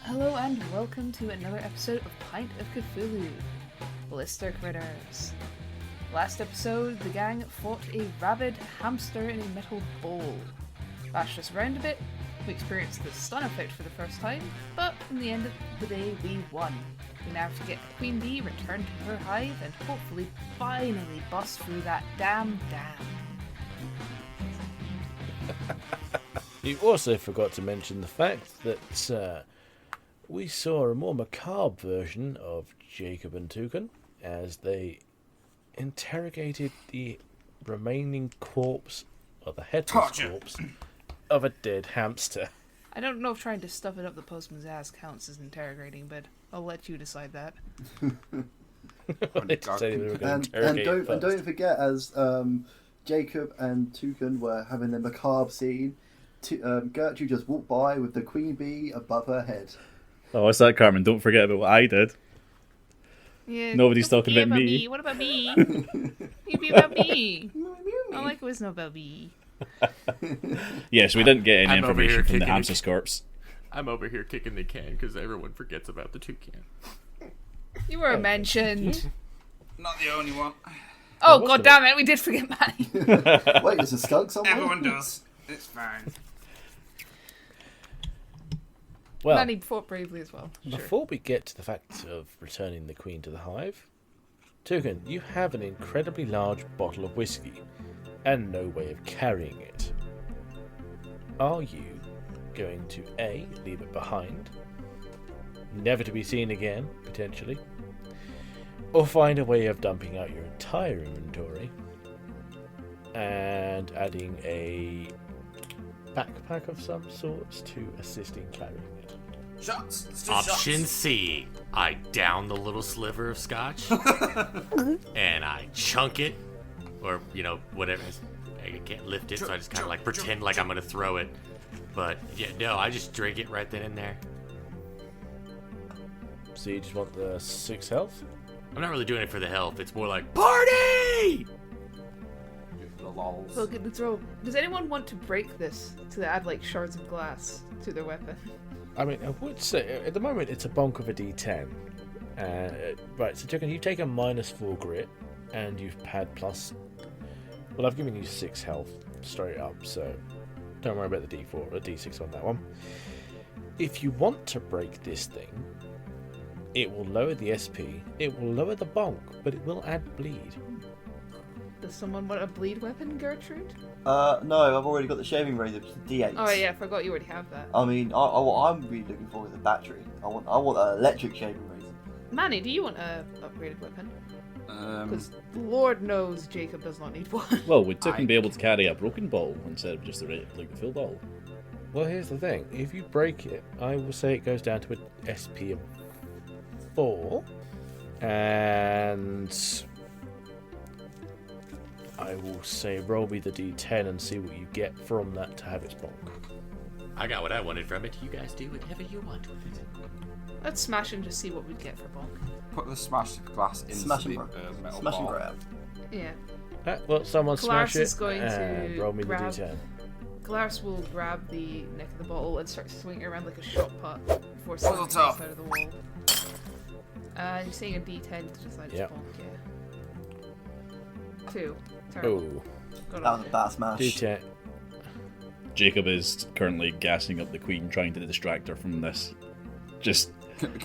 Hello and welcome to another episode of Pint of Cthulhu, Blister Critters. Last episode, the gang fought a rabid hamster in a metal bowl. Bashed us around a bit, we experienced the stun effect for the first time, but in the end of the day, we won. We now have to get Queen Bee returned to her hive and hopefully finally bust through that damn dam. You also forgot to mention the fact that we saw a more macabre version of Jacob and Toucan as they interrogated the remaining corpse, or the headless corpse, of a dead hamster. I don't know if trying to stuff it up the postman's ass counts as interrogating, but I'll let you decide that. And don't forget, as Jacob and Toucan were having their macabre scene, Gertrude just walked by with the queen bee above her head. Oh, what's that, Carmen? Don't forget about what I did. Yeah, Nobody's talking about me. What about me? You'd be about me. I like it was not about me. Yes, we didn't get any I'm over here information from the kicking hamster corpse. I'm over here kicking the can because everyone forgets about the toucan. You were mentioned. Not the only one. Oh, god damn it, we did forget Manny. Wait, there's a skunk somewhere? Everyone does. It's fine. Well, Manny fought bravely as well. Sure. before we get to the fact of returning the queen to the hive, Toucan, you have an incredibly large bottle of whiskey and no way of carrying it. Are you going to A, leave it behind, never to be seen again, potentially, or find a way of dumping out your entire inventory and adding a backpack of some sorts to assist in carrying it? Shots. Let's do Option shots. C, I down the little sliver of scotch and I chunk it, or whatever. I can't lift it, so I just kind of like pretend like I'm gonna throw it. But yeah, no, I just drink it right then and there. So you just want the 6 health? I'm not really doing it for the health. It's more like party. The lols. So good to throw. Does anyone want to break this to add like shards of glass to their weapon? I mean, I would say at the moment it's a bonk of a d10. Right, so Toucan, you've taken -4 grit, and you've had plus. Well, I've given you 6 health straight up, so don't worry about the d4 or d6 on that one. If you want to break this thing, it will lower the SP, it will lower the bonk, but it will add bleed. Does someone want a bleed weapon, Gertrude? No, I've already got the shaving razor, which is D8. Oh yeah, I forgot you already have that. I mean, what I'm really looking for is a battery. I want an electric shaving razor. Manny, do you want a upgraded weapon? Um, Because Lord knows Jacob does not need one. Well, we took him be able to carry a broken ball instead of just the full ball. Well, here's the thing. If you break it, I will say it goes down to an SP of 4. And I will say roll me the d10 and see what you get from that to have its bonk. I got what I wanted from it. You guys do whatever you want with it. Let's smash and just see what we'd get for bonk. put the smashed glass into Smash and the grab. metal Smash and ball. grab. Yeah. Well, someone Claris smash it is going and to roll me the grab- d10. Glaris will grab the neck of the bottle and start swinging it around like a shot put before Puzzle slamming it top. out of the wall. You're saying a d10 to decide Yep. bonk, yeah. 2. Terrible. Oh, Got That on was a it. bad smash. d10. Jacob is currently gassing up the queen, trying to distract her from this. Just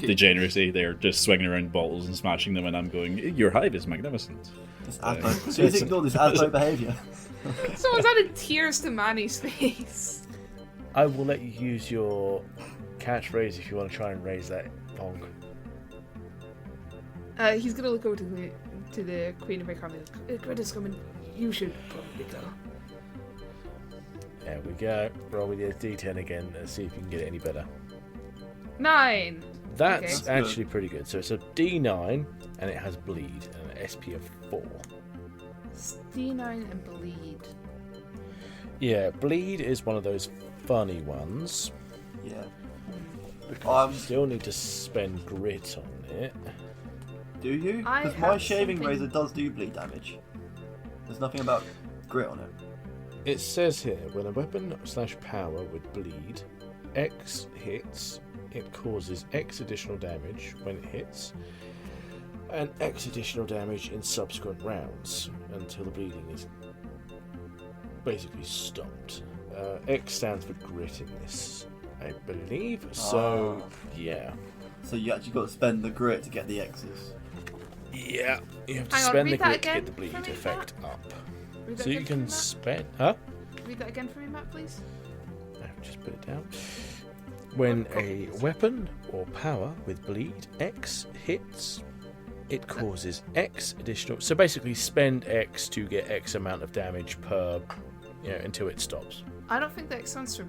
degeneracy. They're just swinging around bottles and smashing them, and I'm going, your hive is magnificent. This Asbo. Please ignore this Asbo behaviour. Someone's added tears to Manny's face. I will let you use your catchphrase if you want to try and raise that bonk. He's gonna look over to the Queen of Break and goes, Critters coming. You should probably go. There we go. Roll with your d10 again and see if you can get it any better. 9. That's Okay. actually pretty good. So it's a d9 and it has bleed and an SP of 4. D9 and bleed. Yeah, bleed is one of those funny ones. Yeah. Because you still need to spend grit on it. Do you? I Because my have shaving something- razor does do bleed damage. There's nothing about grit on it. It says here, when a weapon/power would bleed, X hits, it causes X additional damage when it hits, and X additional damage in subsequent rounds until the bleeding is basically stopped. X stands for grit in this, I believe. So, yeah. So you actually got to spend the grit to get the X's. Yeah, you have to Hang on, spend the read that grit to again get the bleed for me, effect Matt. up. Read that So you again for can me, Matt. spend... Huh? Read that again for me, Matt, please. I've just put it down. When a weapon or power with bleed X hits, it causes X additional... So basically spend X to get X amount of damage per... until it stops. I don't think that X stands for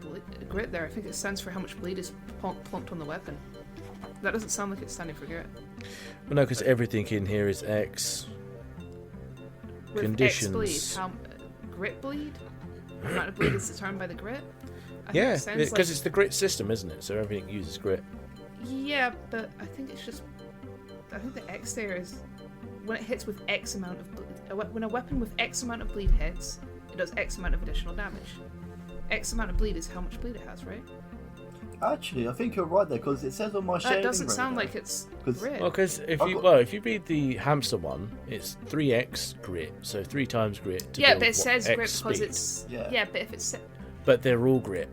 grit there. I think it stands for how much bleed is plunked on the weapon. That doesn't sound like it's standing for grit. Well, no, because everything in here is X. With Conditions. X bleed, grit bleed? The amount of bleed is determined by the grit? I think Yeah, it sounds because like... it's the grit system, isn't it? So everything uses grit. Yeah, but I think it's just... I think the X there is... When it hits with X amount of bleed... When a weapon with X amount of bleed hits, it does X amount of additional damage. X amount of bleed is how much bleed it has, right? Actually, I think you're right there because it says on my shaving That doesn't razor. sound like it's 'Cause- grit. Well, because if you beat the hamster one, it's 3x grit, so 3 times grit. To Yeah, build but it says X grit because speed. it's... Yeah. Yeah, but if it's... But they're all grit.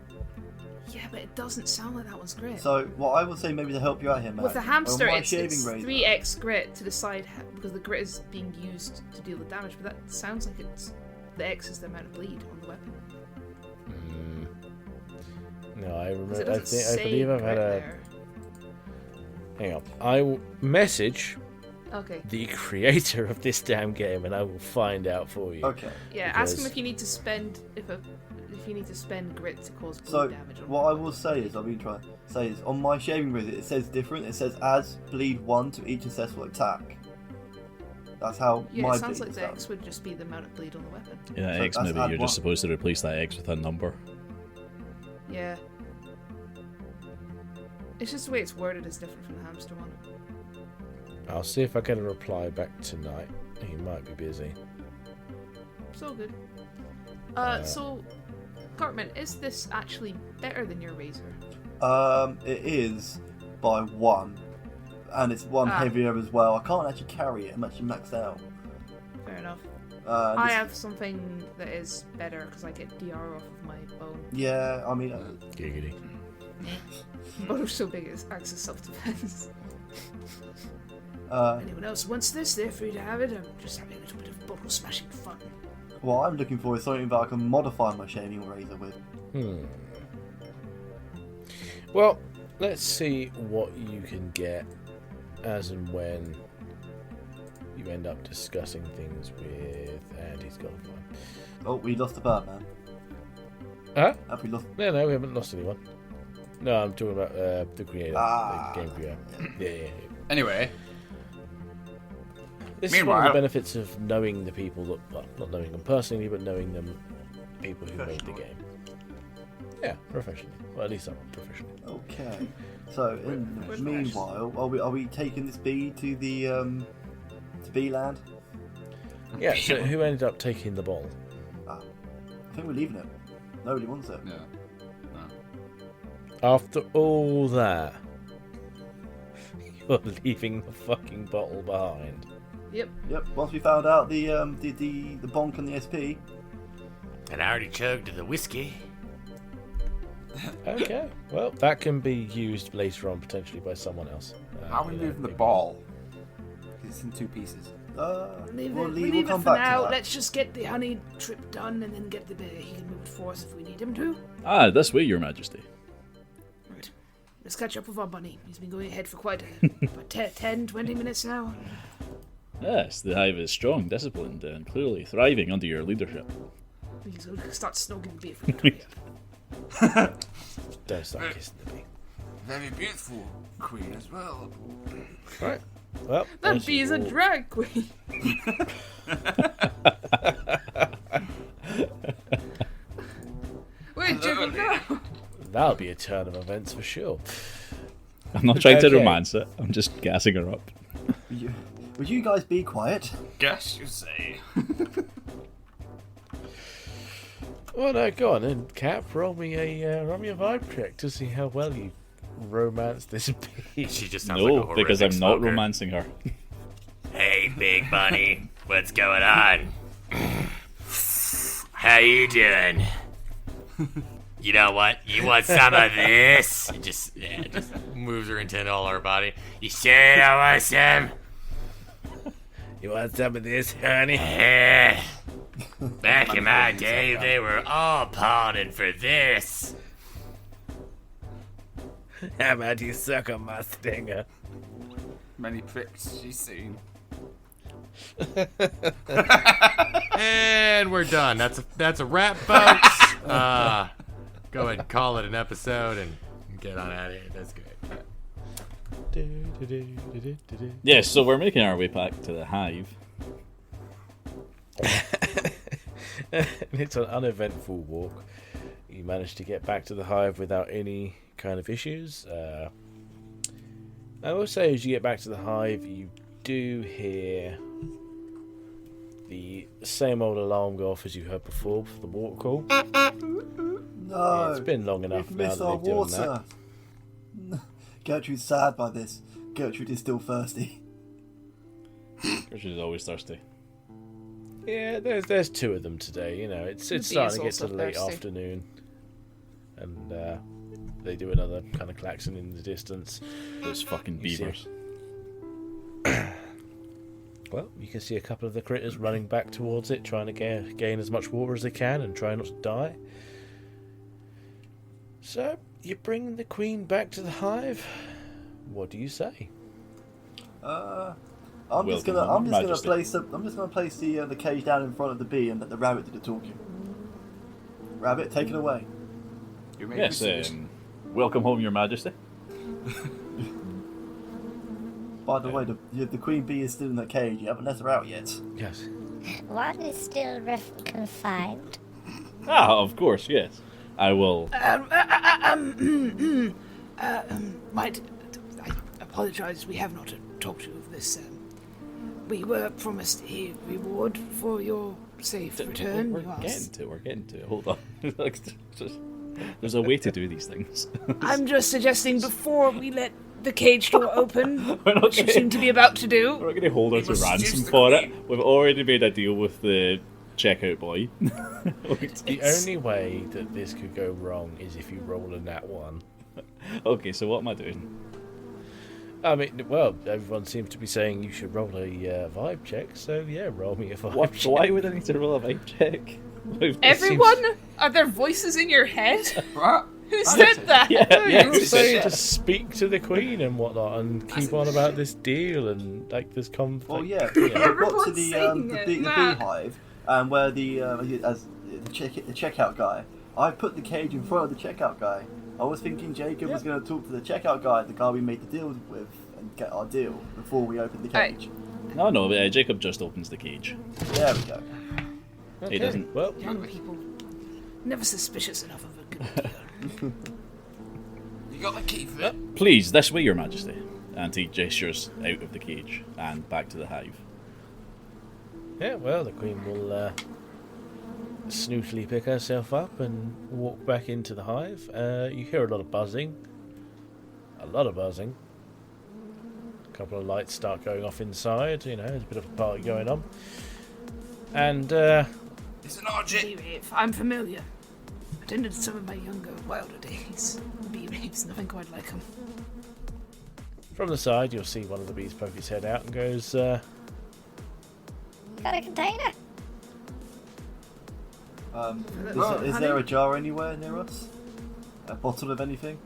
Yeah, but it doesn't sound like that one's grit. So what I would say maybe to help you out here, Matt, With the hamster, on my it's shaving razor, 3x grit to decide because the grit is being used to deal the damage. But that sounds like it's the X is the amount of bleed on the weapon. No, I 'Cause remember. it I doesn't say believe I've had grit a. there. Hang on. I will message Okay. the creator of this damn game, and I will find out for you. Okay. Yeah, ask him Because- if you need to spend if you need to spend grit to cause bleed So damage. On what I will say is, I've been trying to say is, on my shaving razor it says different. It says adds bleed 1 to each successful attack. That's how Yeah, my it sounds bleed like is the done. X would just be the amount of bleed on the weapon. Yeah, So X that's maybe add you're one. just supposed to replace that X with a number. Yeah. It's just the way it's worded is different from the hamster one. I'll see if I get a reply back tonight. He might be busy. It's all good. So, Cartman, is this actually better than your razor? It is by 1, and it's 1 Ah. heavier as well. I can't actually carry it. I'm actually maxed out. Fair enough. I This- have something that is better because I get DR off of my bone. Yeah, I mean, Giggity. Bone are so big it acts as self-defense. Anyone else wants this, they're free to have it. I'm just having a little bit of bottle smashing fun. what I'm looking for is something that I can modify my shaving razor with. Well, let's see what you can get as and when you end up discussing things with. And he's gone. Oh, we lost the bird, man. Huh? Have we lost? No, we haven't lost anyone. No, I'm talking about the creator, the game creator. Yeah. Anyway, This is one of Meanwhile- the benefits of knowing the people that, well, not knowing them personally, but knowing them, people who made the Professionally. game. Yeah, professionally. Well, at least I'm professional. Okay. So in Where's the meanwhile, are we taking this bee to the to bee land? Yeah. So who ended up taking the ball? I think we're leaving it. Nobody wants it. yeah. After all that, you're leaving the fucking bottle behind. Yep. Yep. Once we found out the bonk and the SP. And I already chugged the whiskey. Okay. Well, that can be used later on potentially by someone else. How are we you know, moving the maybe- ball? It's in 2 pieces. We'll come back to that. Let's just get the honey trip done and then get the bear. He can move it for us if we need him to. Ah, this way, Your Majesty. Right. Let's catch up with our bunny. He's been going ahead for quite about 10, 20 minutes now. Yes, the Hive is strong, disciplined, and clearly thriving under your leadership. He's going to start snogging the beer for me. Don't start kissing the bee. Very beautiful queen as well. Right. Well, That as bee is you a all- drag queen. Where'd Jiggle go? That'll be a turn of events for sure. I'm not trying to Okay. romance it, I'm just gassing her up. Would you guys be quiet? Guess you say. Well, no, go on then, Cap. Roll me a vibe check to see how well you romance this bee? She just sounds like a No, horrific because I'm not smoker. romancing her. Hey, big bunny, what's going on? How you doing? You know what? You want some of this? It just moves her into all her body. You sure you don't want some? You want some of this, honey? Back in my day, they were all pawning for this. How about you suck on my stinger? Many pricks she's seen. And we're done. That's a wrap, folks. Go ahead and call it an episode and get on out of here. That's good. Yeah, so we're making our way back to the Hive. It's an uneventful walk. You managed to get back to the Hive without any kind of issues. I will say, as you get back to the Hive, you do hear the same old alarm go off as you heard before for the water call. No, It's been long enough we've now missed that our they've done water. Gertrude's sad by this. Gertrude is still thirsty. Gertrude is always thirsty. Yeah, there's two of them today. You know, it's The bee starting to get is to also the late thirsty. afternoon, and they do another kind of klaxon in the distance. Those fucking You see- beavers. Well, you can see a couple of the critters running back towards it, trying to gain as much water as they can and try not to die. So, you bring the queen back to the Hive. What do you say? I'm just Welcome gonna home, Majesty. place the cage down in front of the bee and let the rabbit do the talking. Rabbit, take it away. You made Yes, me serious. welcome home, Your Majesty. By the way, the queen bee is still in the cage. You haven't let her out yet. Yes. One is still confined. Ah, of course, yes. I will. I apologise, we have not talked to you of this. We were promised a reward for your safe return. We're You getting to it. Hold on. There's a way to do these things. I'm just suggesting before we let the cage door open, We're not which you gonna- seem to be about to do. We're not going to hold her to must ransom seduce the for it. queen. We've already made a deal with the checkout boy. The only way that this could go wrong is if you roll a nat 1. Okay, so what am I doing? I mean, well, everyone seems to be saying you should roll a vibe check, so yeah, roll me a vibe What? check. Why would I need to roll a vibe check? Everyone? Are there voices in your head? What? Who said that? Yeah, You were yeah. saying to speak to the queen and whatnot and keep on about this deal and like this Well, yeah, I got to the beehive and where the checkout guy. I put the cage in front of the checkout guy. I was thinking Jacob was going to talk to the checkout guy, the guy we made the deal with, and get our deal before we open the cage. No, Jacob just opens the cage. There we go. He doesn't. Well, Young people, never suspicious enough of a good deal. You got the key for it? Please, this way, Your Majesty. And he gestures out of the cage and back to the hive. yeah, well, the queen will snootily pick herself up and walk back into the hive. You hear a lot of buzzing. A lot of buzzing. A couple of lights start going off inside, you know, there's a bit of a party going on. And, It's an object. Bee rave, I'm familiar. Attended some of my younger, wilder days. Bee raves, nothing quite like them. from the side, you'll see one of the bees poke his head out and goes, Got a container? Is there a jar anywhere near us? A bottle of anything?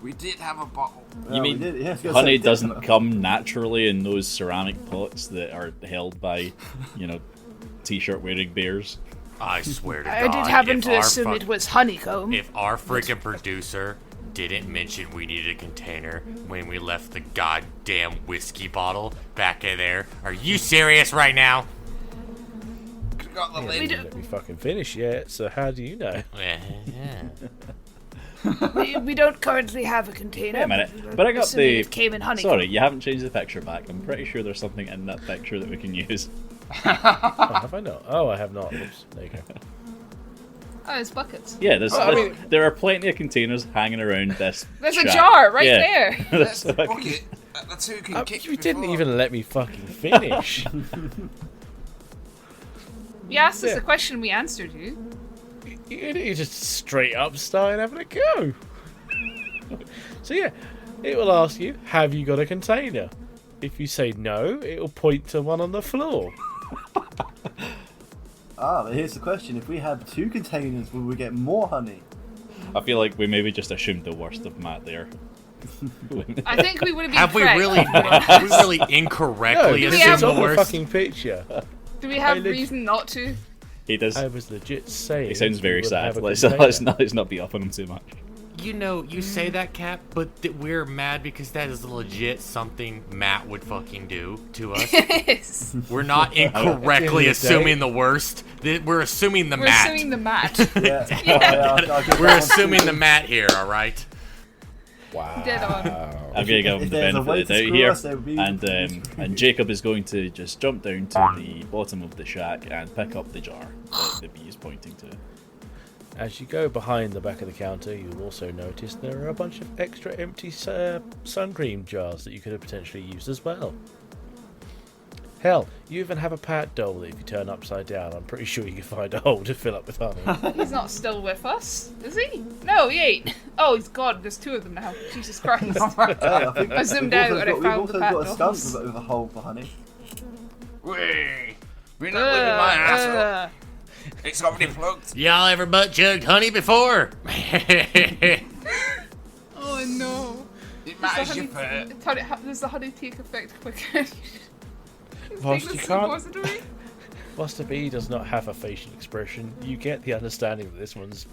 We did have a bottle. You we mean did, yeah, I was gonna honey say, doesn't definitely. come naturally in those ceramic pots that are held by, t-shirt wearing bears? I swear to I God. did happen if to our assume fuck- it was honeycomb. If our freaking producer didn't mention we needed a container when we left the goddamn whiskey bottle back in there, are you serious right now? Could've got the yeah, lid. you didn't let me fucking finish yet, so how do you know? We don't currently have a container. Wait a minute, we're but I got assuming the... It came in honeycomb. Sorry, you haven't changed the picture back. I'm pretty sure there's something in that picture that we can use. Oh, have I not? Oh, I have not. Oops, there you go. Oh, it's buckets. Yeah, Oh, there are plenty of containers hanging around this. There's shack. a jar right Yeah. there. That's the bucket. That's who can kick You didn't before. even let me fucking finish. You asked us Yeah. a question, we answered you. You just straight up started having a go. So yeah, it will ask you, have you got a container? If you say no, it will point to one on the floor. But here's the question: if we have 2 containers, will we get more honey? I feel like we maybe just assumed the worst of Matt there. I think we would have been Have we correct. really No, incorrectly we because have it's assumed on the the worst? fucking picture. Do we have I lit- reason not to? He does. I was legit saying. He sounds very we would sad. have a Let's container. not be up on him too much. You know, you say that, Cap, but we're mad because that is legit something Matt would fucking do to us. Yes. We're not At the end incorrectly of the day- assuming the worst. We're assuming the We're Matt. assuming the mat. Yeah, I'll give We're that one assuming 2. the Matt here, alright? Wow. Dead on. I'm going to give him If the there's a way benefit of the to doubt screw here, us, there would be- and Jacob is going to just jump down to the bottom of the shack and pick up the jar that the bee is pointing to. As you go behind the back of the counter, you'll also notice there are a bunch of extra empty sun cream jars that you could have potentially used as well. Hell, you even have a Pat doll that if you turn upside down, I'm pretty sure you can find a hole to fill up with honey. He's not still with us, is he? No, he ain't. Oh, he's gone. There's 2 of them now. Jesus Christ. I think I zoomed we've out also and I got- found we've the also got a Pat skunk dolls. with a hole for honey. We're not living my asshole. It's already plugged. Y'all ever butt chugged honey before? Oh no. It Does matters the your honey, fur. does the honey take effect quicker? Whilst Take you the can't- suppository? Whilst the bee does not have a facial expression, you get the understanding that this one's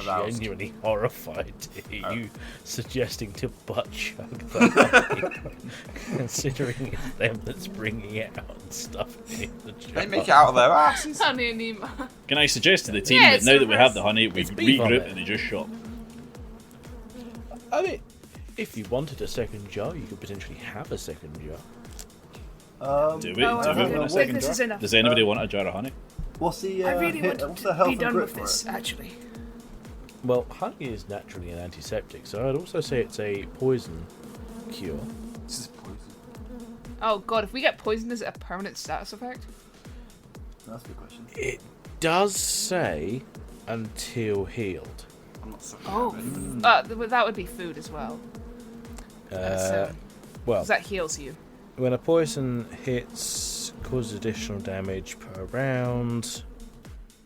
Aroused. genuinely horrified to hear you suggesting to butt chug the honey, considering it's them that's bringing it out and stuffing it in the jar. They make it out of their asses. Honey Nima. Can I suggest to the team Yeah, that it's now the that we have best. the honey, we It's bee vomit. regroup and they just shop? I mean, if you wanted a second jar, you could potentially have a second jar. Do we? No, I Do we don't know want a what second this jar? is enough. Does anybody want a jar of honey? What's the I really want what's to the health be and done grit with for this, it? actually. Well, honey is naturally an antiseptic, so I'd also say it's a poison cure. This is poison. Oh god, if we get poisoned, is it a permanent status effect? That's a good question. It does say until healed. I'm not sucking Oh, at it. that would be food as well. Well, 'Cause that heals you. when a poison hits, causes additional damage per round.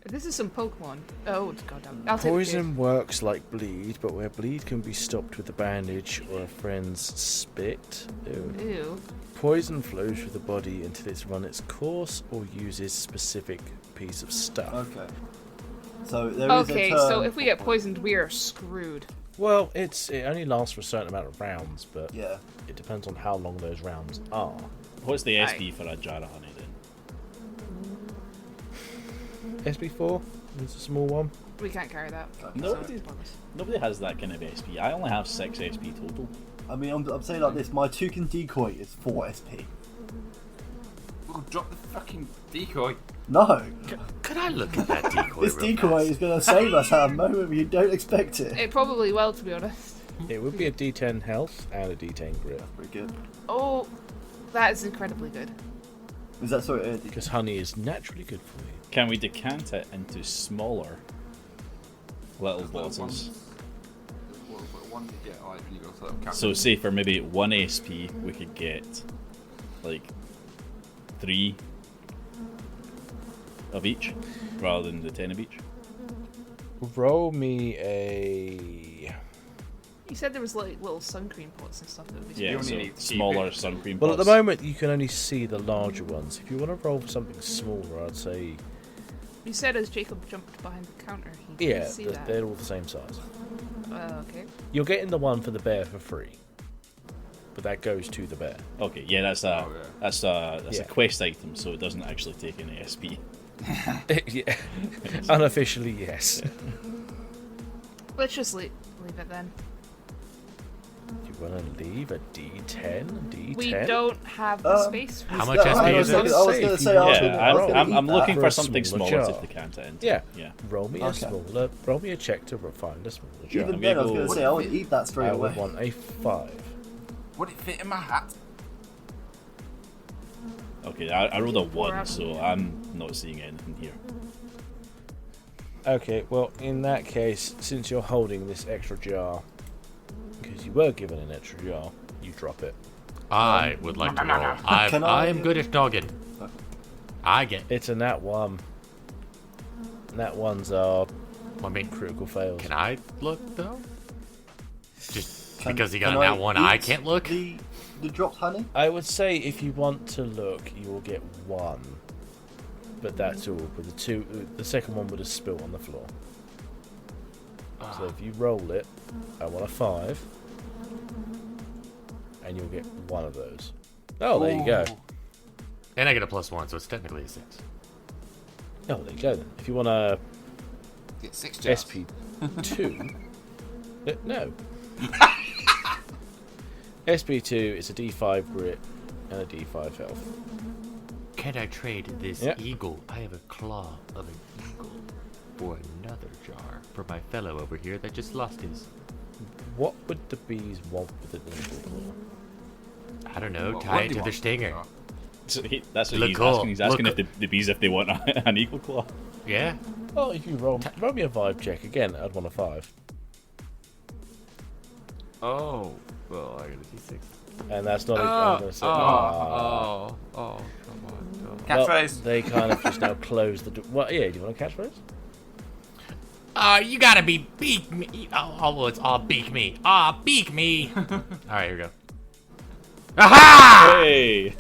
This is some Pokemon. Oh, goddamn. I'll take Poison works like bleed, but where bleed can be stopped with a bandage or a friend's spit. Ew. the Ew. Poison flows through the body until it's run its course or uses specific piece of stuff. Okay. So there is Okay, a term so if we get for- poisoned, we are screwed. Well, it only lasts for a certain amount of rounds, but Yeah. it depends on how long those rounds are. What's the SP for a jar of honey then? SB4 is a small one. We can't carry that. Nobody, nobody has that kind of SP. I only have 6 SP total. I mean, I'm saying like this. My toucan decoy is 4 SP. We'll drop the fucking decoy. No, Could I look at that decoy this real decoy fast? is going to save us at a moment where you don't expect it. It probably will, to be honest. It would be a D10 health and a D10 grit. Very good. Oh, that is incredibly good. Is that sorry? Because honey is naturally good for you. Can we decant it into smaller little bottles? One to get like when you go to that camp. So say for maybe 1 SP we could get like 3 of each rather than the 10 of each. Roll me a... You said there was like little sun cream pots and stuff that would be Yeah, only so need smaller TP. sun cream Well, at the pots. moment you can only see the larger ones. If you want to roll for something smaller, I'd say... You said as Jacob jumped behind the counter, he Yeah, didn't see that. they're all the same size. Okay. You're getting the one for the bear for free. But that goes to the bear. Okay, yeah, that's a Oh, yeah. that's a Yeah. quest item, so it doesn't actually take any SP. Yeah. Unofficially, yes. Let's just leave it then. Do you want to leave a D10? D10? We don't have the space. For How much that. SP I is was it? going to say, I'm looking for a something smaller smaller jar. if they can't enter. Yeah. Yeah. Roll me a smaller. Roll me a check to find a smaller jar. Even then, I was going to say, I would eat that straight I away. would want a 5. Would it fit in my hat? Okay, I rolled a 1, so I'm not seeing anything here. Okay, well, in that case, since you're holding this extra jar, because you were given an extra jar, you drop it. I would like to roll. I am good at dogging. I get. It's a nat 1. Nat 1s are I mean, critical fails. can I look though? Just because he Can got a nat 1, I eat can't look. The dropped honey? I would say if you want to look, you will get 1. But that's all. But the second one would have spilt on the floor. So if you roll it, I want a 5. And you'll get 1 of those. Oh, there you go. And I get a +1, so it's technically a 6. Oh, there you go then. If you want a Get 6 jars. SP2... no. SP2 is a D5 grit and a D5 health. Can I trade this Yep. eagle? I have a claw of an eagle for another jar for my fellow over here that just lost his. What would the bees want with an eagle claw? I don't know. What Tie do it you to their want? stinger. So that's what Look he's cool. asking. He's asking Look- if the bees if they want an equal claw. Yeah. Well, if you roll me a vibe check again, I'd want a 5. Oh. Well, I got a D6. And that's not. I'm gonna say, Come on. well, Catchphrase. they kind of just now close the door. Well, yeah. Do you want a catchphrase? You gotta be beak me. Oh, it's all beak me. Beak me. All right, here we go. Aha! Hey!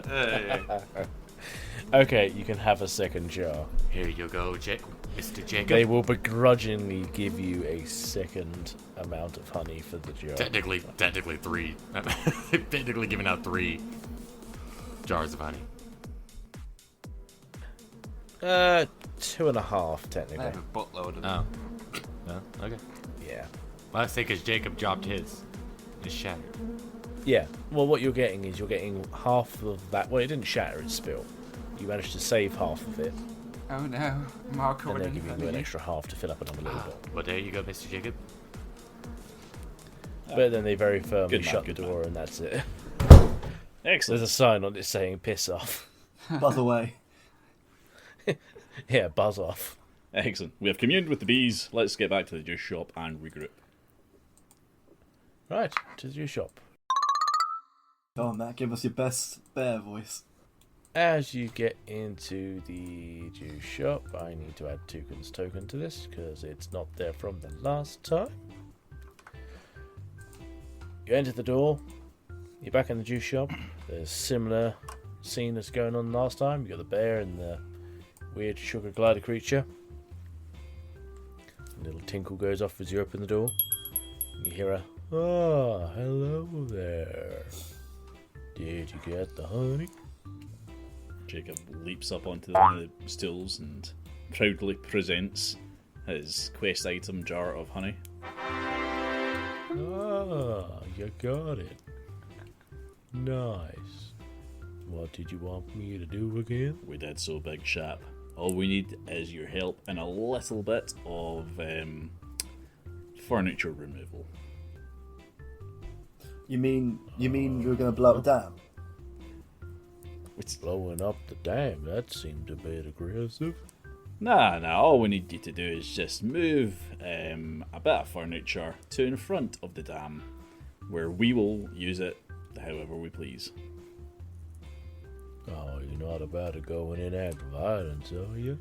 Hey. Okay, you can have a second jar. Here you go, Mr. Jacob. They will begrudgingly give you a second amount of honey for the jar. Technically 3. They've technically given out 3 jars of honey. 2.5 I technically. have a buttload of Oh. them. No? Okay. Yeah. Well, I say because Jacob dropped his. It's shattered. Yeah. Well, what you're getting is you're getting half of that. Well, it didn't shatter; it spilled. You managed to save half of it, Oh no, I'm all and covered they're in giving you an honey. extra half to fill up another little bit. Well, there you go, Mr. Jacob. But then they very firmly Good man, shut the good door, and that's it. Excellent. There's a sign on it saying "piss off." Buzz away. Yeah, buzz off. Excellent. We have communed with the bees. Let's get back to the juice shop and regroup. Right, to your shop. Go on, Matt. Give us your best bear voice. As you get into the juice shop, I need to add Toucan's token to this because it's not there from the last time. You enter the door. You're back in the juice shop. There's similar scene that's going on last time. You got the bear and the weird sugar glider creature. A little tinkle goes off as you open the door. You hear a hello there. Did you get the honey? Jacob leaps up onto one of the stools and proudly presents his quest item jar of honey. You got it. Nice. What did you want me to do again? We did so, big chap. All we need is your help and a little bit of furniture removal. You mean you're going to blow it down? Blowing up the dam, that seemed a bit aggressive. Nah, all we need you to do is just move a bit of furniture to in front of the dam, where we will use it however we please. Oh, you're not about to go in and act violence, are you?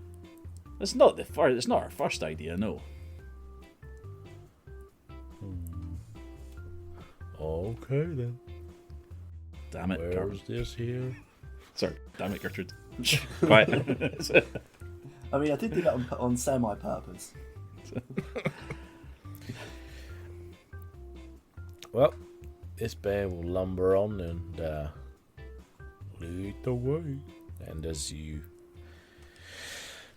It's not our first idea, no. Okay then. Damn it, Where's this here? Sorry, damn it, Gertrude. Quiet. I mean, I did do that on semi-purpose. Well, this bear will lumber on and lead the way. And as you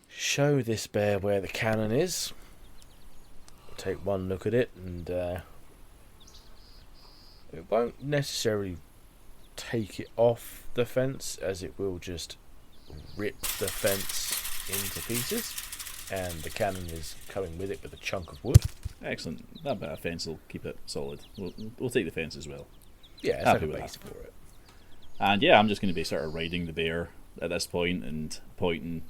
show this bear where the cannon is, take one look at it and It won't necessarily take it off the fence, as it will just rip the fence into pieces, and the cannon is coming with it with a chunk of wood. Excellent. That bit of fence will keep it solid. We'll take the fence as well. Yeah, it's Happy like a with base that. for it. And yeah, I'm just going to be sort of riding the bear at this point and pointing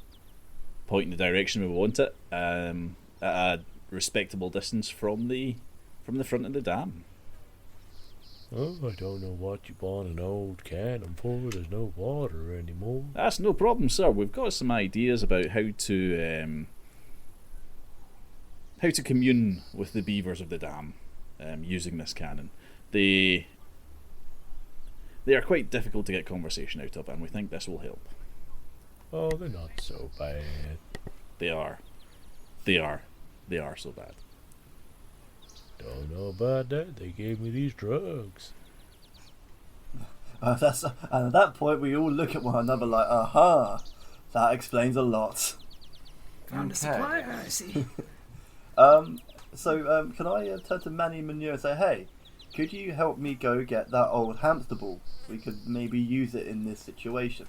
the direction we want it, at a respectable distance from the front of the dam. Oh, I don't know what you want an old cannon for. There's no water anymore. That's no problem, sir. We've got some ideas about how to commune with the beavers of the dam using this cannon. They are quite difficult to get conversation out of, and we think this will help. Oh, they're not so bad. They are so bad. Don't know about that. They gave me these drugs. And at that point, we all look at one another like, aha, that explains a lot. Found a supplier, I see. So, can I turn to Manny Manure and say, hey, could you help me go get that old hamster ball? We could maybe use it in this situation.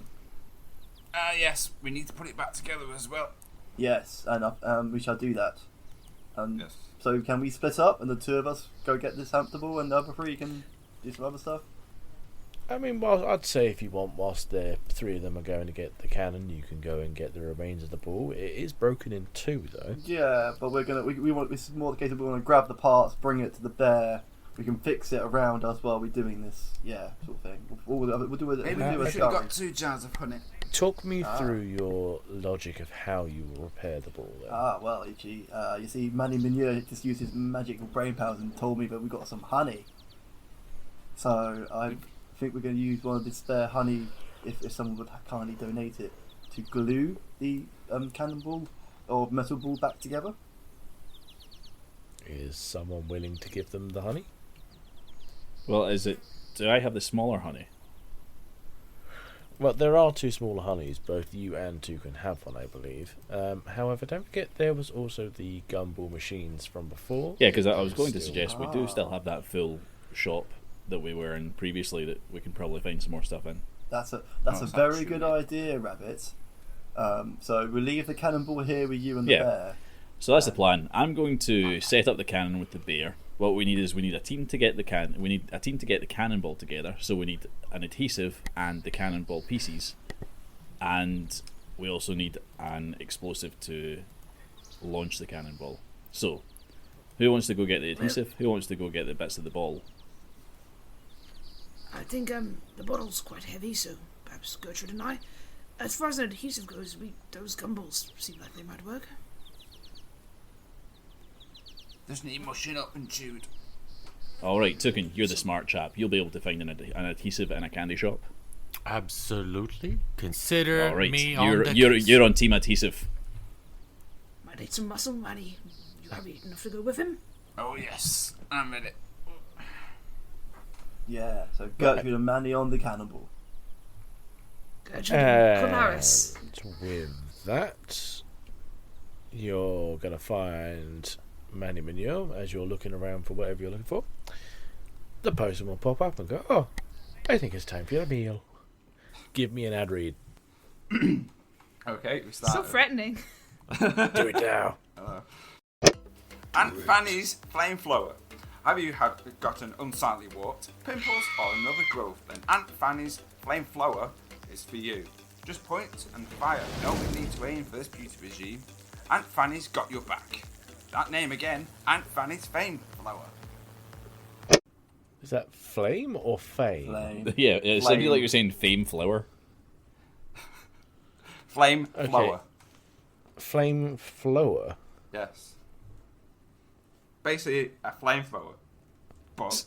Yes, we need to put it back together as well. Yes, and we shall do that. Yes. So can we split up and the two of us go get this hamster ball and the other three can do some other stuff? I mean, well, I'd say if you want, whilst the three of them are going to get the cannon, you can go and get the remains of the ball. It is broken in two, though. Yeah, but we want, this is more the case of we want to grab the parts, bring it to the bear. We can fix it around us while we're doing this. Yeah, sort of thing. We'll do it. Maybe we'll do we a should have show. got 2 jars of honey. Talk me through your logic of how you will repair the ball, then. Well, Ichi, you see, Manny Manure just used his magical brain powers and told me that we got some honey. So I think we're going to use one of the spare honey, if someone would kindly donate it, to glue the cannonball or metal ball back together. Is someone willing to give them the honey? Well, do I have the smaller honey? Well, there are 2 smaller honeys. Both you and two can have one, I believe. However, don't forget there was also the gumball machines from before. Yeah, because I was going to Still- suggest we do still have that full shop that we were in previously that we can probably find some more stuff in. That's a that's very true, good yeah. idea, Rabbit. So we'll leave the cannonball here with you and the Yeah. bear. So that's the plan. I'm going to set up the cannon with the bear. What we need is a team to get the cannonball together. So we need an adhesive and the cannonball pieces, and we also need an explosive to launch the cannonball. So, who wants to go get the adhesive? Who wants to go get the bits of the ball? I think the bottle's quite heavy, so perhaps Gertrude and I. As far as an adhesive goes, those gumballs seem like they might work. Just need mushing up and chewed. Alright, Tukin, you're the smart chap. You'll be able to find an adhesive in a candy shop. Absolutely. Consider Alright, me on the case. you're on team adhesive. Might need some muscle, Manny. You have enough to go with him? Oh yes, I'm in it. Yeah, so Gertrude and Manny on the cannonball. Gertrude and Clarice. And with that, you're going to find Manny Manure as you're looking around for whatever you're looking for. The postman will pop up and go, "Oh, I think it's time for your meal. Give me an ad read." Okay, we start. So threatening. Do it now. Aunt Fanny's flame flower. Have you got an unsightly wart, pimples, or another growth? Then Aunt Fanny's flame flower is for you. Just point and fire. No need to aim for this beauty regime. Aunt Fanny's got your back. That name again, Aunt Fanny's flame flower. Is that flame or fame? Flame. Yeah, it sounded Flame. like you're saying fame flower. Flame Okay. flower. Flame flower? Yes. Basically a flamethrower. But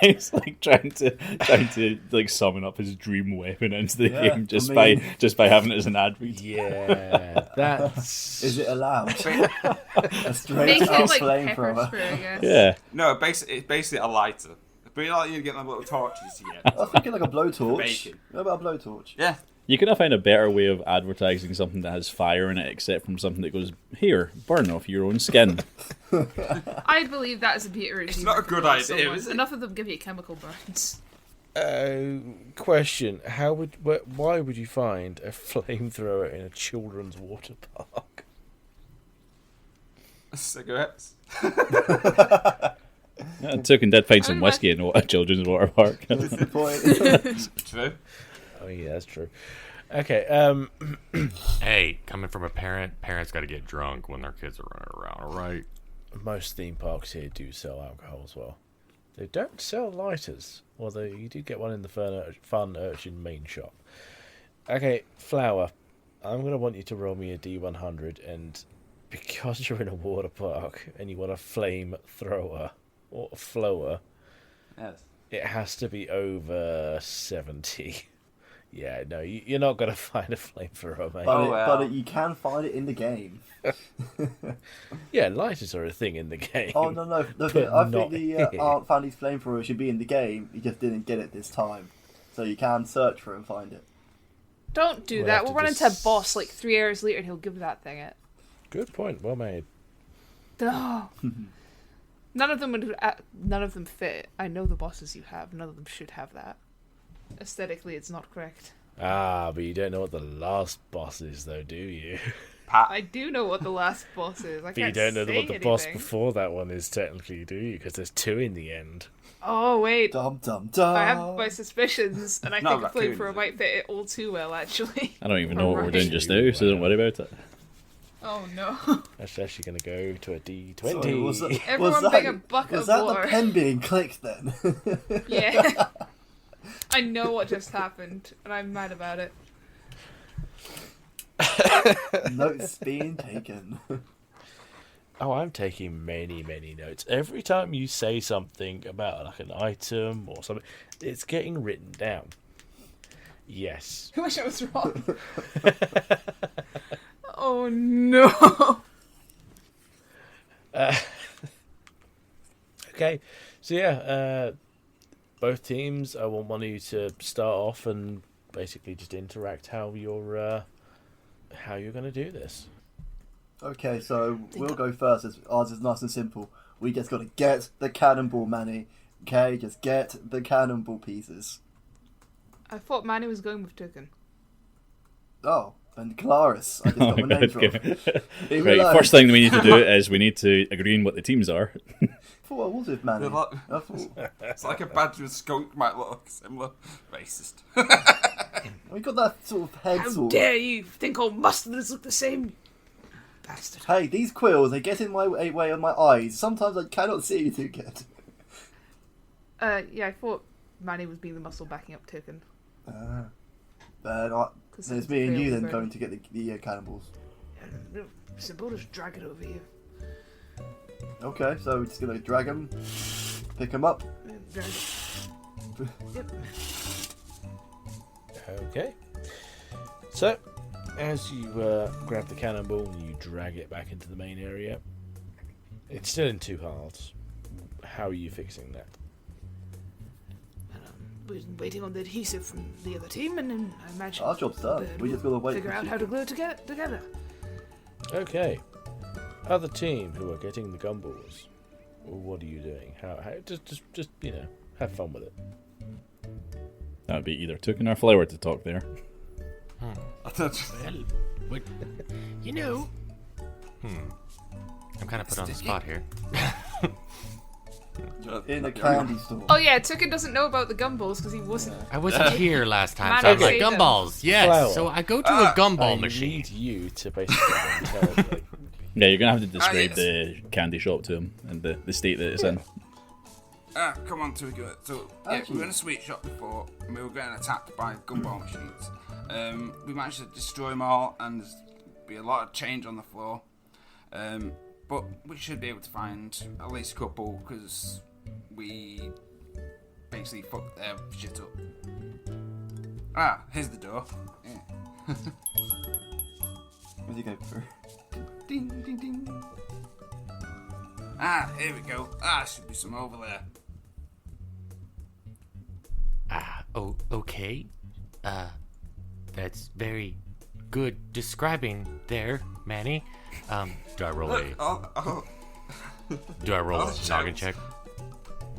He's like trying to like summon up his dream weapon into the Yeah, game just I mean- by having it as an ad read. Yeah, that's... Is it allowed? a Make straight it up like pepper flamethrower. spray, I guess. Yeah. no, it's basically a lighter. But you know, like you get them little torches to get. I was thinking like a blowtorch. Bacon. What about a blowtorch? Yeah. You couldn't find a better way of advertising something that has fire in it, except from something that goes, here, burn off your own skin. I believe that is a better review. It's not a good idea, is it? Enough of them give you chemical burns. Question: why would you find a flamethrower in a children's water park? Cigarettes. Yeah, Token did find some whiskey in a children's water park. What's the point? True. Oh yeah, that's true. Okay. Hey, coming from a parent, parents got to get drunk when their kids are running around. All right. Most theme parks here do sell alcohol as well. They don't sell lighters, although you do get one in the Fun Urchin main shop. Okay, Flower, I'm going to want you to roll me a D100, and because you're in a water park and you want a flamethrower or a flower, Yes. it has to be over 70. Yeah, no, you're not going to find a flamethrower, mate. But you can find it in the game. Yeah, lighters are a thing in the game. Oh, no. I think the Aunt Fanny's flamethrower should be in the game. You just didn't get it this time. So you can search for it and find it. Don't do We'll that. have We'll to run just- into a boss like 3 hours later and he'll give that thing it. Good point, well made. Oh. None of them fit. I know the bosses you have. None of them should have that. Aesthetically, it's not correct. Ah, but you don't know what the last boss is, though, do you? I do know what the last boss is. I But you can't don't know say what the boss anything. before that one is, technically, do you? Because there's 2 in the end. Oh wait, Dum dum dum. I have my suspicious, and I Not think a raccoons, flamethrower is might fit it all too well, actually. I don't even know what we're Right. doing just now, so don't worry about it. Oh no! That's actually going to go to a D20. Sorry, was that, Everyone was bring that, a bucket was of that water. the pen being clicked then? Yeah. I know what just happened, and I'm mad about it. Notes being taken. Oh, I'm taking many, many notes. Every time you say something about like an item or something, it's getting written down. Yes. I wish I was wrong. Oh no! Okay, so yeah, both teams, I want one of you to start off and basically just interact how you're going to do this. Okay, so we'll go first. Ours is nice and simple. We just got to get the cannonball, Manny. Okay, just get the cannonball pieces. I thought Manny was going with Token. Oh, and Claris. I just got my name wrong. Leave me Right, alone. first thing we need to do is we need to agree on what the teams are. I thought I was with Manny. They're like- I thought... It's like a badger and skunk might look similar. Racist. We got that sort of head How sort. dare you think all mustards look the same? Bastard. Hey, these quills, they get in my way on my eyes. Sometimes I cannot see you too good. Yeah, I thought Manny was being the muscle backing up Token. There's me and you then going to get the cannonballs. Simple, just drag it over you. Okay, so we're just going to drag them, pick them up. Drag it. Yep. Okay. So, as you grab the cannonball and you drag it back into the main area, it's still in 2 halves. How are you fixing that? We're waiting on the adhesive from the other team, and then I imagine Our job's done. Bird We just will got to wait figure for out how to glue it together. Okay. Other team who are getting the gumballs, what are you doing? How just have fun with it. That would be either Token or Flower to talk there. Well, what, you know. I'm kind of put on the spot here. in a candy store. Oh yeah, Token doesn't know about the gumballs because he wasn't. I wasn't here last time, Man, so I was okay. like, gumballs, yes. Flower. So I go to a gumball I machine. need you to basically tell like, Yeah, you're going to have to describe yes. the candy shop to him and the state that it's in. Come on, to go. So, yeah, Actually- we were in a sweet shop before, and we were getting attacked by gumball machines. We managed to destroy them all, and there's be a lot of change on the floor. But we should be able to find at least a couple, because we basically fucked their shit up. Ah, here's the door. Yeah. Where'd you go through? Ding, ding, ding. Ah, here we go. Ah, should be some over there. Oh, okay. That's very good describing there, Manny. Do I roll Do I roll a noggin check?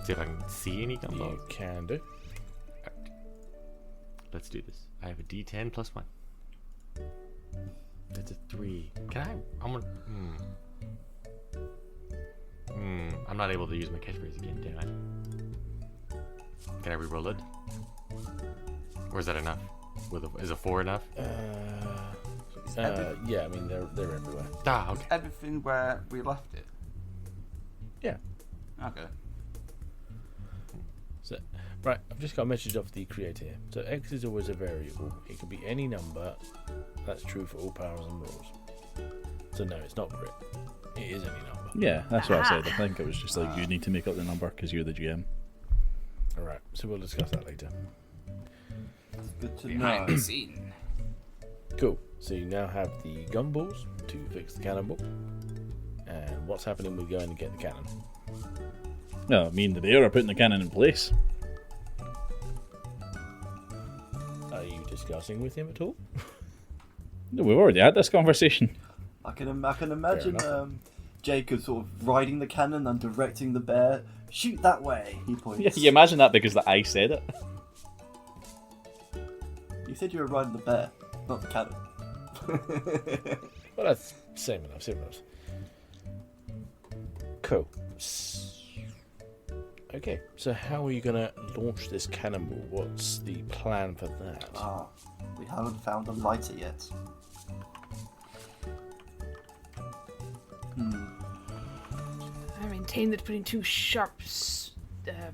See if I can see any gumbo. You can do. Let's do this. I have a D10 plus 1. That's a 3. Can I? I'm gonna. I'm not able to use my catchphrase again, damn it. Can I re-roll it? Or is that enough? Is a 4 enough? Yeah, I mean they're everywhere. Ah, okay. Everything where we left it. Yeah. Okay. So, right, I've just got a message off the creator here. So X is always a variable. It can be any number. That's true for all powers and rules. So no, it's not grit. It is any number. Yeah, that's what I said. I think it was just like you need to make up the number because you're the GM. Alright, so we'll discuss that later. Good to Behind know. the scene. Cool. So you now have the gumballs to fix the cannonball. And what's happening with going to get the cannon? No, me and the bear are putting the cannon in place. Are you discussing with him at all? No, we've already had this conversation. I can imagine enough. Jacob sort of riding the cannon and directing the bear. Shoot that way, he points. Yeah, you imagine that because I said it. You said you were riding the bear, not the cannon. Well, that's same enough. Cool. Okay, so how are you going to launch this cannonball? What's the plan for that? We haven't found a lighter yet. I maintain that putting two sharp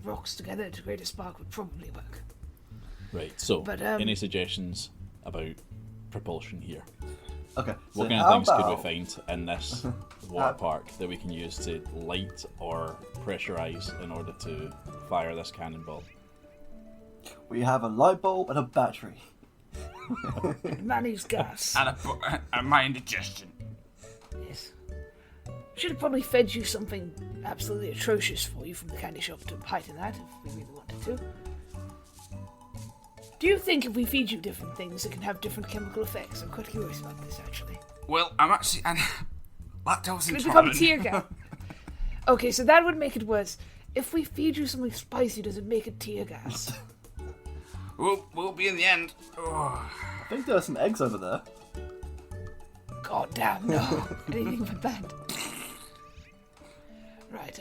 rocks together to create a spark would probably work. Right, so But, any suggestions about propulsion here? Okay, so What kind how of things about... could we find in this water park that we can use to light or pressurize in order to fire this cannonball? We have a light bulb and a battery. Manny's gas. And my indigestion. Yes. Should have probably fed you something absolutely atrocious for you from the candy shop to heighten that if we really wanted to. Do you think if we feed you different things, it can have different chemical effects? I'm quite curious about this, actually. Well, I'm actually lactose Could it become intolerant. tear gas? Okay, so that would make it worse. If we feed you something spicy, does it make it tear gas? We'll be in the end. Oh. I think there are some eggs over there. God damn, no. Anything but that. Right,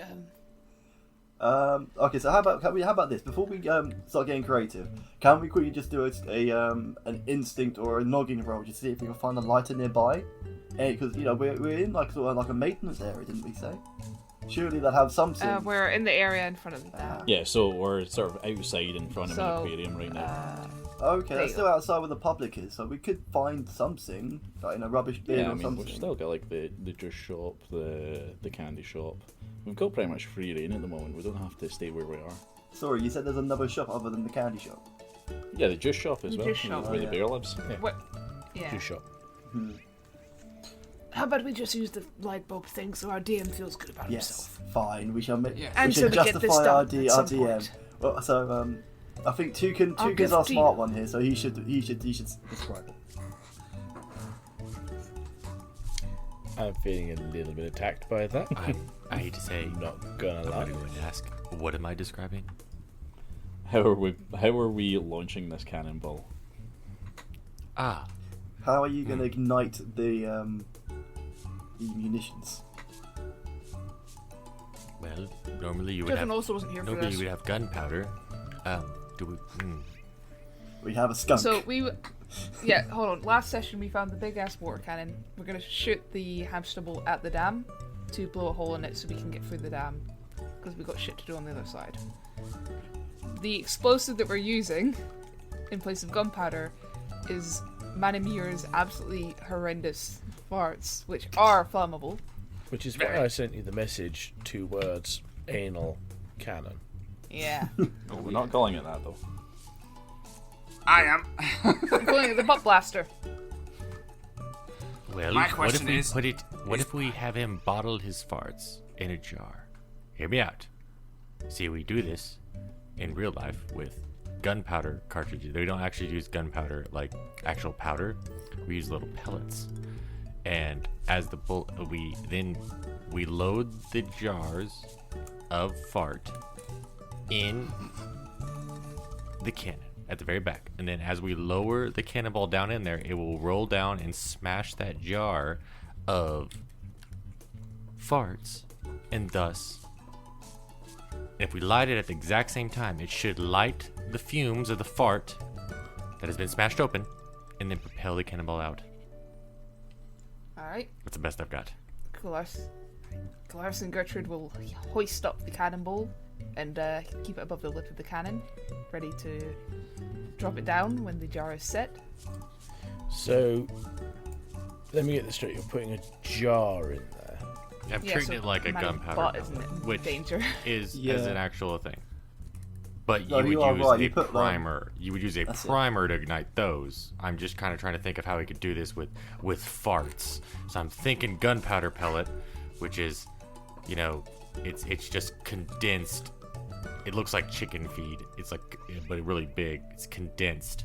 Okay, so how about this? Before we start getting creative, can we quickly just do an instinct or a noggin roll just to see if we can find a lighter nearby? Because we're in like sort of like a maintenance area, didn't we say? Surely they'll have something. we're in the area in front of the dam. Yeah, so we're sort of outside in front of So, an aquarium right now. Okay, there that's you still outside where the public is, so we could find something like in a rubbish bin Yeah, I or mean, something. we've still got like the juice shop, the candy shop. We've got pretty much free reign at the moment. We don't have to stay where we are. Sorry, you said there's another shop other than the candy shop. Yeah, the juice shop as The well, juice shop. where the bear lives. What? Yeah. Two shot. How about we just use the light bulb thing so our DM feels good about Yes, himself? fine. We shall make. Yeah. And we so should we get this justify our, done at some DM. point. Well, so I think Tukin's give our Tia. smart one here, so he should describe it. I'm feeling a little bit attacked by that. I hate to say, I'm not gonna I'm lie. gonna go and ask, what am I describing? How are we launching this cannonball? How are you going to ignite the munitions? Well, normally you would Joken have. also wasn't here for Normally this. you would have gunpowder. Do we? We have a skunk. So yeah, hold on. Last session we found the big ass water cannon. We're gonna shoot the hamster ball at the dam to blow a hole in it so we can get through the dam because we've got shit to do on the other side. The explosive that we're using in place of gunpowder is Manimir's absolutely horrendous farts, which are flammable. Which is why I sent you the message, 2 words, anal cannon. Yeah. Oh, we're not calling it that though. I am. I'm calling it the butt blaster. Well, My what if question we is- put it? What if we have him bottle his farts in a jar? Hear me out. See, we do this in real life with gunpowder cartridges. We don't actually use gunpowder like actual powder. We use little pellets. And as the we load the jars of fart in the cannon at the very back, and then as we lower the cannonball down in there, it will roll down and smash that jar of farts, and thus, if we light it at the exact same time, it should light the fumes of the fart that has been smashed open, and then propel the cannonball out. Alright. That's the best I've got. Glarus and Gertrude will hoist up the cannonball and keep it above the lip of the cannon, ready to drop it down when the jar is set. So, let me get this straight. You're putting a jar in there. I'm treating it like a gunpowder, which danger. is an actual thing. But No, you you would are use right. a You put, primer. You would use a That's it. primer to ignite those. I'm just kind of trying to think of how we could do this with farts. So I'm thinking gunpowder pellet, which is, it's just condensed. It looks like chicken feed. It's like, but really big. It's condensed,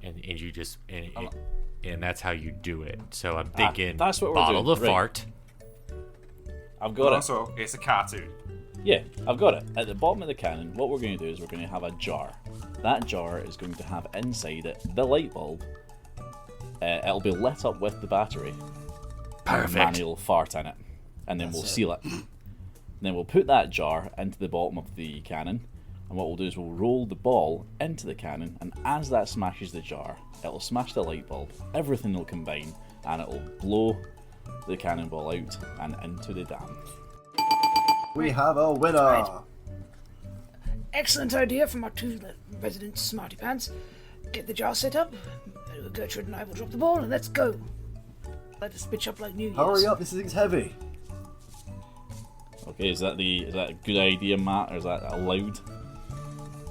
and you just and that's how you do it. So I'm thinking that's what we're bottle doing. the Right. fart. I've But got it. also, it's a cartoon. Yeah, I've got it. At the bottom of the cannon, what we're going to do is we're going to have a jar. That jar is going to have inside it the light bulb. It'll be lit up with the battery. Perfect. And Manny will fart in it. And then we'll seal it. Then we'll put that jar into the bottom of the cannon. And what we'll do is we'll roll the ball into the cannon. And as that smashes the jar, it'll smash the light bulb. Everything will combine. And it'll blow the cannonball out and into the dam. We have a winner. Right. Excellent idea from our two resident smarty pants. Get the jar set up. Gertrude and I will drop the ball and let's go. Let us pitch up like New Year's. Hurry up, this thing's heavy. Okay, is that a good idea, Matt, or is that allowed?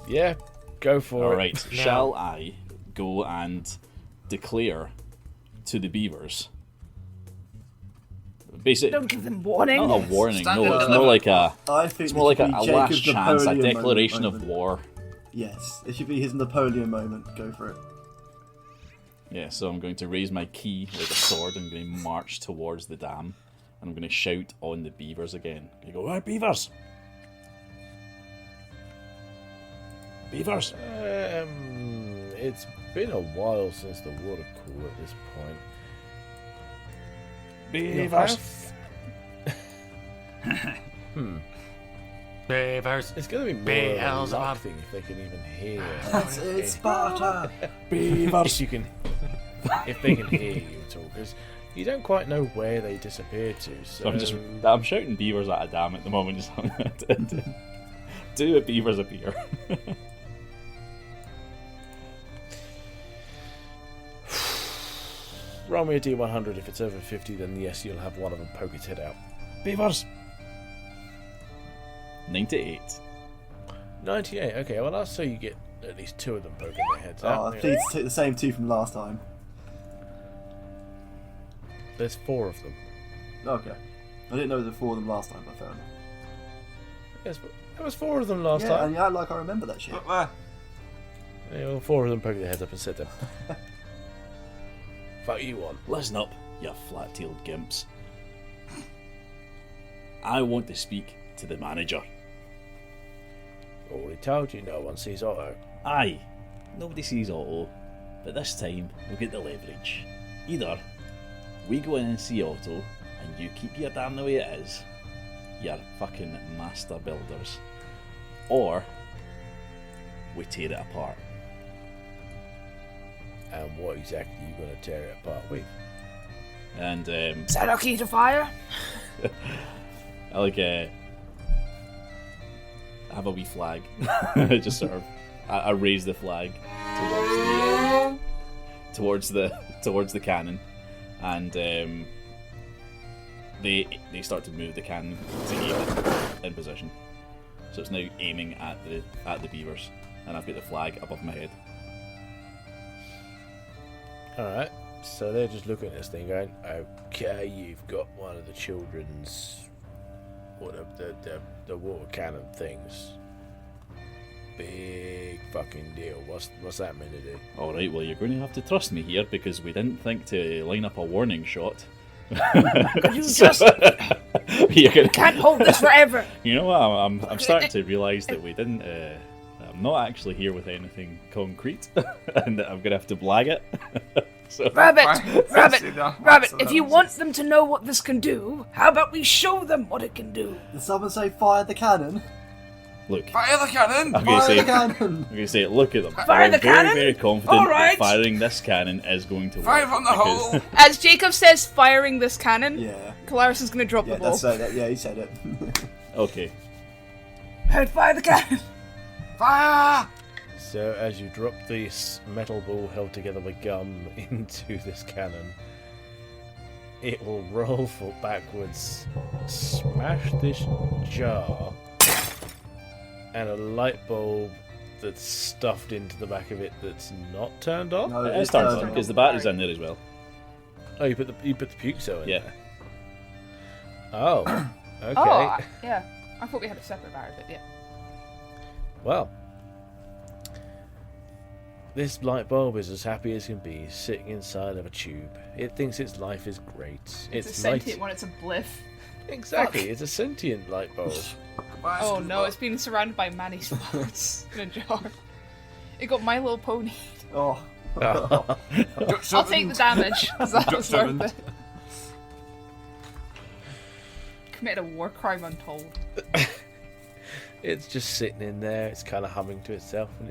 Yeah, go for it. Alright, shall I go and declare to the beavers? Basically, Don't give them warning. not a warning, Stand no, up. it's more like a I think it's more like a this should be last Jacob's chance, a Napoleon declaration of moment. war. Yes, it should be his Napoleon moment. Go for it. Yeah, so I'm going to raise my key like a sword, I'm going to march towards the dam, and I'm going to shout on the beavers again. You go, right, beavers! Beavers! It's been a while since the water cooler at this point. Beavers! Beavers. It's going to be more of a Beelzebub. luck thing if they can even hear. That's it, Sparta. If you can, if they can hear you at all, because you don't quite know where they disappear to. So I'm shouting beavers at a dam at the moment. Do a beavers appear? roll me a D100. If it's over 50, then yes, you'll have one of them poke its head out. Beavers! 98. 98. Okay, well, I'll say you get at least two of them poking their heads Oh, out. please take the same two from last time. There's four of them. Okay. I didn't know there were four of them last time, but fair enough. Yes, but there was four of them last Yeah, time. and yeah, like I remember that shit. Look there. Yeah, well, four of them poke their heads up and sit them. Fuck you on. Listen up, you flat-tailed gimps. I want to speak to the manager. Already told you, no one sees Otto. Aye, nobody sees Otto, but this time we'll get the leverage. Either we go in and see Otto, and you keep your dam the way it is, you're fucking master builders, or we tear it apart. And what exactly are you going to tear it apart with? And Is that our key to fire? I like have a wee flag. Just sort of, I raise the flag towards the cannon, and they start to move the cannon to aim it in position. So it's now aiming at the beavers, and I've got the flag above my head. Alright, so they're just looking at this thing going, okay, you've got one of the children's, what the water cannon things. big fucking deal. What's that meant to do? All right, well, you're going to have to trust me here because we didn't think to line up a warning shot. Could you just You're gonna... can't hold this forever. You know what? I'm starting to realise that we didn't. I'm not actually here with anything concrete, and that I'm going to have to blag it. So... Rabbit, That's Rabbit, what if you want them to know what this can do, how about we show them what it can do? Did someone say fire the cannon? Look, Fire the cannon! I'm going to Fire the say, cannon! I'm going to say, look at them. Fire the I'm very, cannon? very confident All right. that firing this cannon is going to work. Fire from the because- hole! As Jacob says, firing this cannon, Yeah. Calaris is going to drop Yeah, the ball. that's that. Yeah, he said it. Okay. Heard fire the cannon. Fire! So as you drop this metal ball held together with gum into this cannon, it will roll for backwards, smash this jar, and a light bulb that's stuffed into the back of it that's not turned on. No, It is turned on because the battery's in there as well. Oh, you put the puke cell in Yeah. there. Oh, okay. Oh, yeah. I thought we had a separate battery, but yeah. Well, this light bulb is as happy as can be, sitting inside of a tube. It thinks its life is great. It's a light- sentient one, it's a bliff. Exactly, it's a sentient light bulb. Oh no, it's been surrounded by Manny's farts in a jar. It got My Little Pony. Oh. I'll take the damage, 'cause that was worth it. Committed a war crime untold. It's just sitting in there. It's kind of humming to itself, and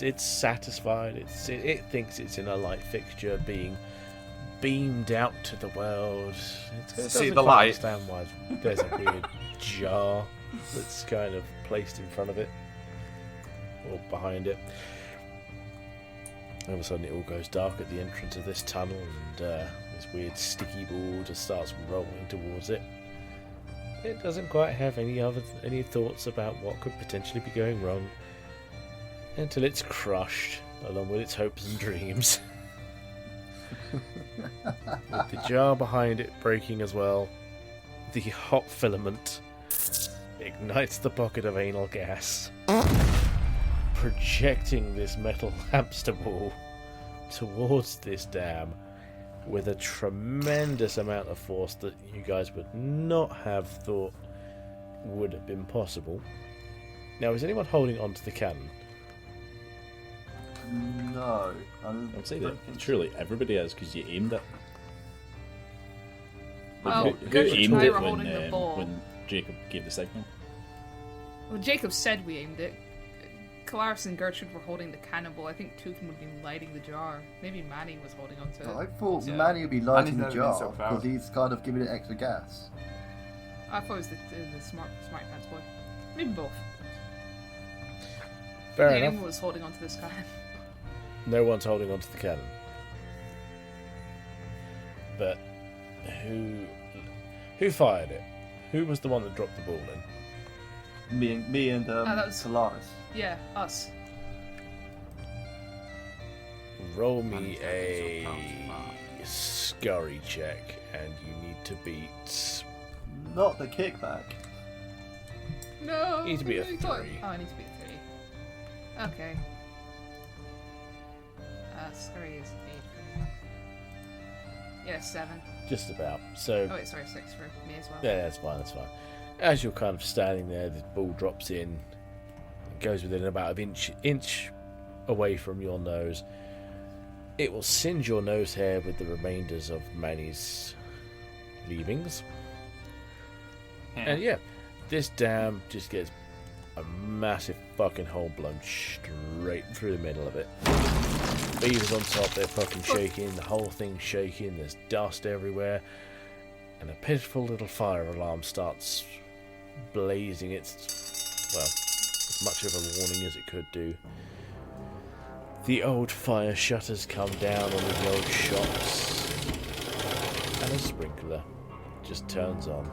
it's satisfied. It thinks it's in a light fixture, being beamed out to the world. It doesn't the quite light. understand why there's a weird jar that's kind of placed in front of it or behind it. All of a sudden, it all goes dark at the entrance of this tunnel, and this weird sticky ball just starts rolling towards it. It doesn't quite have any thoughts about what could potentially be going wrong until it's crushed, along with its hopes and dreams. With the jar behind it breaking as well, the hot filament ignites the pocket of anal gas, projecting this metal hamster ball towards this dam with a tremendous amount of force that you guys would not have thought would have been possible. Now, is anyone holding onto the cannon? No. I'd say that surely everybody is because you aimed it. Oh, who Gertrude aimed and I it were holding the ball. when Jacob gave the signal? Well, Jacob said we aimed it. Calaris and Gertrude were holding the cannonball. I think two of them would have been lighting the jar. Maybe Manny was holding onto it. I thought Yeah. Manny would be lighting Manny's the never been jar so proud. because he's kind of giving it extra gas. I thought it was the smart pants boy. Maybe both. Fair I think enough. anyone was holding onto this cannon. No one's holding onto the cannon. But who fired it? Who was the one that dropped the ball in? Me and that was- Solaris. Yeah, us. Roll me a scurry check, and you need to beat. Not the kickback. No. Need to be a I thought- 3. Oh, I need to be a 3. Okay. Scurry is 8. Yeah, 7. Just about. So Oh wait, sorry, 6 for me as well. yeah, that's fine. That's fine. As you're kind of standing there, the ball drops in. It goes within about an inch away from your nose. It will singe your nose hair with the remainders of Manny's leavings. And yeah, this dam just gets a massive fucking hole blown straight through the middle of it. Beavers on top, they're fucking shaking, the whole thing's shaking, there's dust everywhere, and a pitiful little fire alarm starts blazing its, well, as much of a warning as it could do. The old fire shutters come down on the old shops, and a sprinkler just turns on,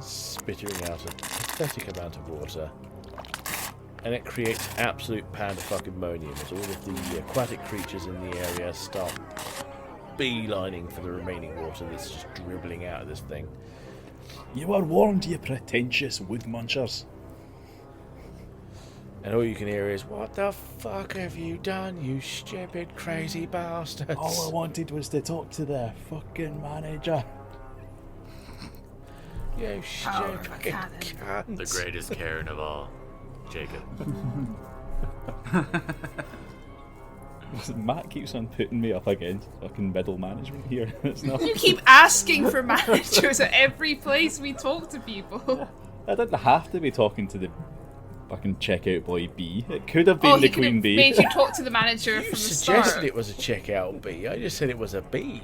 spitting out a pathetic amount of water, and it creates absolute pandemonium as all of the aquatic creatures in the area start beelining for the remaining water that's just dribbling out of this thing. You are warned, you pretentious wood munchers. And all you can hear is, "What the fuck have you done, you stupid, crazy bastards?" All I wanted was to talk to the fucking manager. You stupid cunt. The greatest Karen of all, Jacob. Matt keeps on putting me up against fucking middle management here. It's not. You keep asking for managers at every place we talk to people. I didn't have to be talking to the fucking checkout boy B. It could have been the Queen Bee. Made you talk to the manager You from the suggested start. it was a checkout bee. I just said it was a bee.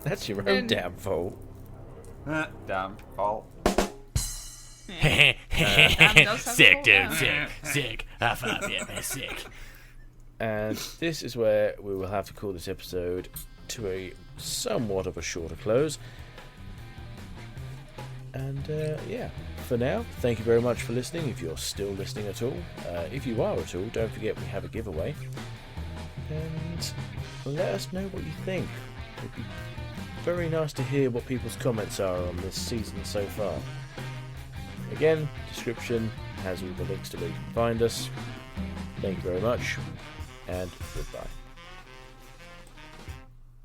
That's your own damn fault. Damn fault. Sick, dude. Sick. High five, yeah, man. Sick. And this is where we will have to call this episode to a somewhat of a shorter close. And yeah, for now, thank you very much for listening, if you're still listening at all. If you are at all, don't forget we have a giveaway. And let us know what you think. It'd be very nice to hear what people's comments are on this season so far. Again, description has all the links to where you can find us. Thank you very much, and goodbye.